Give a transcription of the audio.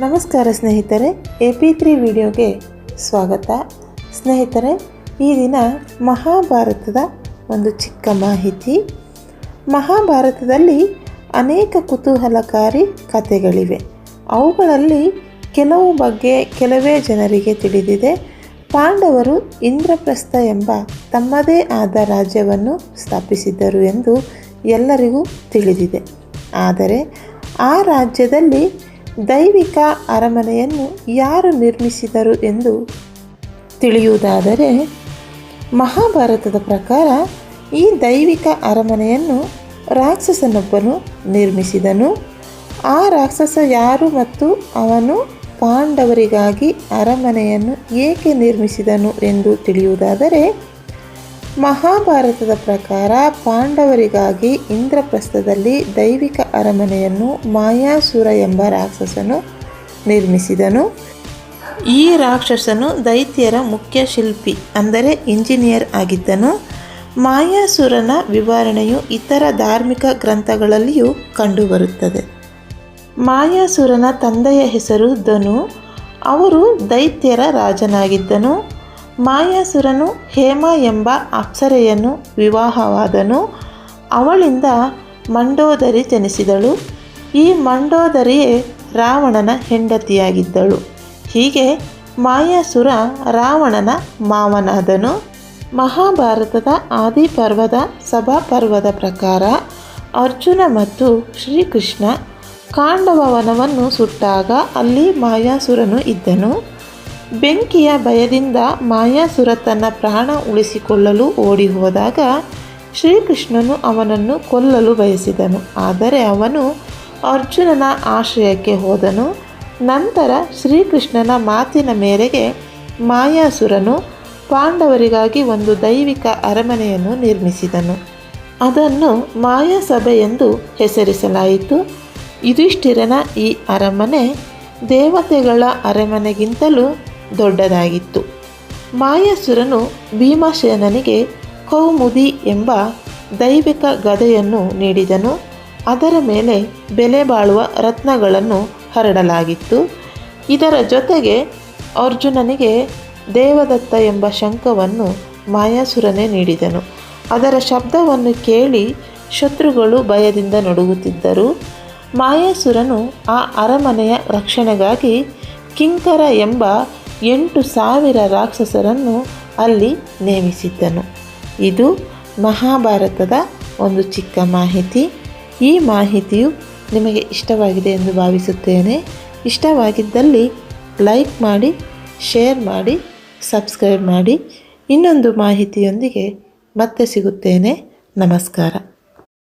ನಮಸ್ಕಾರ ಸ್ನೇಹಿತರೆ, AP3 ವಿಡಿಯೋಗೆ ಸ್ವಾಗತ. ಸ್ನೇಹಿತರೆ, ಈ ದಿನ ಮಹಾಭಾರತದ ಒಂದು ಚಿಕ್ಕ ಮಾಹಿತಿ. ಮಹಾಭಾರತದಲ್ಲಿ ಅನೇಕ ಕುತೂಹಲಕಾರಿ ಕಥೆಗಳಿವೆ. ಅವುಗಳಲ್ಲಿ ಕೆಲವು ಬಗ್ಗೆ ಕೆಲವೇ ಜನರಿಗೆ ತಿಳಿದಿದೆ. ಪಾಂಡವರು ಇಂದ್ರಪ್ರಸ್ಥ ಎಂಬ ತಮ್ಮದೇ ಆದ ರಾಜ್ಯವನ್ನು ಸ್ಥಾಪಿಸಿದ್ದರು ಎಂದು ಎಲ್ಲರಿಗೂ ತಿಳಿದಿದೆ. ಆದರೆ ಆ ರಾಜ್ಯದಲ್ಲಿ ದೈವಿಕ ಅರಮನೆಯನ್ನು ಯಾರು ನಿರ್ಮಿಸಿದರು ಎಂದು ತಿಳಿಯುವುದಾದರೆ, ಮಹಾಭಾರತದ ಪ್ರಕಾರ ಈ ದೈವಿಕ ಅರಮನೆಯನ್ನು ರಾಕ್ಷಸನೊಬ್ಬನು ನಿರ್ಮಿಸಿದನು. ಆ ರಾಕ್ಷಸ ಯಾರು ಮತ್ತು ಅವನು ಪಾಂಡವರಿಗಾಗಿ ಅರಮನೆಯನ್ನು ಏಕೆ ನಿರ್ಮಿಸಿದನು ಎಂದು ತಿಳಿಯುವುದಾದರೆ, ಮಹಾಭಾರತದ ಪ್ರಕಾರ ಪಾಂಡವರಿಗಾಗಿ ಇಂದ್ರಪ್ರಸ್ಥದಲ್ಲಿ ದೈವಿಕ ಅರಮನೆಯನ್ನು ಮಾಯಾಸುರ ಎಂಬ ರಾಕ್ಷಸನು ನಿರ್ಮಿಸಿದನು. ಈ ರಾಕ್ಷಸನು ದೈತ್ಯರ ಮುಖ್ಯ ಶಿಲ್ಪಿ ಅಂದರೆ ಇಂಜಿನಿಯರ್ ಆಗಿದ್ದನು. ಮಾಯಾಸುರನ ವಿವರಣೆಯು ಇತರ ಧಾರ್ಮಿಕ ಗ್ರಂಥಗಳಲ್ಲಿಯೂ ಕಂಡುಬರುತ್ತದೆ. ಮಾಯಾಸುರನ ತಂದೆಯ ಹೆಸರು ಧನು. ಅವರು ದೈತ್ಯರ ರಾಜನಾಗಿದ್ದನು. ಮಾಯಾಸುರನು ಹೇಮ ಎಂಬ ಅಪ್ಸರೆಯನ್ನು ವಿವಾಹವಾದನು. ಅವಳಿಂದ ಮಂಡೋದರಿ ಜನಿಸಿದಳು. ಈ ಮಂಡೋದರಿಯೇ ರಾವಣನ ಹೆಂಡತಿಯಾಗಿದ್ದಳು. ಹೀಗೆ ಮಾಯಾಸುರ ರಾವಣನ ಮಾವನಾದನು. ಮಹಾಭಾರತದ ಆದಿಪರ್ವದ ಸಭಾಪರ್ವದ ಪ್ರಕಾರ ಅರ್ಜುನ ಮತ್ತು ಶ್ರೀಕೃಷ್ಣ ಕಾಂಡವ ವನವನ್ನು ಸುಟ್ಟಾಗ ಅಲ್ಲಿ ಮಾಯಾಸುರನು ಇದ್ದನು. ಬೆಂಕಿಯ ಭಯದಿಂದ ಮಾಯಾಸುರ ತನ್ನ ಪ್ರಾಣ ಉಳಿಸಿಕೊಳ್ಳಲು ಓಡಿ ಹೋದಾಗ ಶ್ರೀಕೃಷ್ಣನು ಅವನನ್ನು ಕೊಲ್ಲಲು ಬಯಸಿದನು. ಆದರೆ ಅವನು ಅರ್ಜುನನ ಆಶ್ರಯಕ್ಕೆ ಹೋದನು. ನಂತರ ಶ್ರೀಕೃಷ್ಣನ ಮಾತಿನ ಮೇರೆಗೆ ಮಾಯಾಸುರನು ಪಾಂಡವರಿಗಾಗಿ ಒಂದು ದೈವಿಕ ಅರಮನೆಯನ್ನು ನಿರ್ಮಿಸಿದನು. ಅದನ್ನು ಮಾಯಾಸಭೆ ಎಂದು ಹೆಸರಿಸಲಾಯಿತು. ಯುಧಿಷ್ಠಿರನ ಈ ಅರಮನೆ ದೇವತೆಗಳ ಅರಮನೆಗಿಂತಲೂ ದೊಡ್ಡದಾಗಿತ್ತು. ಮಾಯಾಸುರನು ಭೀಮಸೇನನಿಗೆ ಕೌಮುದಿ ಎಂಬ ದೈವಿಕ ಗದೆಯನ್ನು ನೀಡಿದನು. ಅದರ ಮೇಲೆ ಬೆಲೆ ಬಾಳುವ ರತ್ನಗಳನ್ನು ಹರಡಲಾಗಿತ್ತು. ಇದರ ಜೊತೆಗೆ ಅರ್ಜುನನಿಗೆ ದೇವದತ್ತ ಎಂಬ ಶಂಖವನ್ನು ಮಾಯಾಸುರನೇ ನೀಡಿದನು. ಅದರ ಶಬ್ದವನ್ನು ಕೇಳಿ ಶತ್ರುಗಳು ಭಯದಿಂದ ನಡುಗುತ್ತಿದ್ದರು. ಮಾಯಾಸುರನು ಆ ಅರಮನೆಯ ರಕ್ಷಣೆಗಾಗಿ ಕಿಂಕರ ಎಂಬ 8,000 ರಾಕ್ಷಸರನ್ನು ಅಲ್ಲಿ ನೇಮಿಸಿದ್ದನು. ಇದು ಮಹಾಭಾರತದ ಒಂದು ಚಿಕ್ಕ ಮಾಹಿತಿ. ಈ ಮಾಹಿತಿಯು ನಿಮಗೆ ಇಷ್ಟವಾಗಿದೆ ಎಂದು ಭಾವಿಸುತ್ತೇನೆ. ಇಷ್ಟವಾಗಿದ್ದಲ್ಲಿ ಲೈಕ್ ಮಾಡಿ, ಶೇರ್ ಮಾಡಿ, ಸಬ್ಸ್ಕ್ರೈಬ್ ಮಾಡಿ. ಇನ್ನೊಂದು ಮಾಹಿತಿಯೊಂದಿಗೆ ಮತ್ತೆ ಸಿಗುತ್ತೇನೆ. ನಮಸ್ಕಾರ.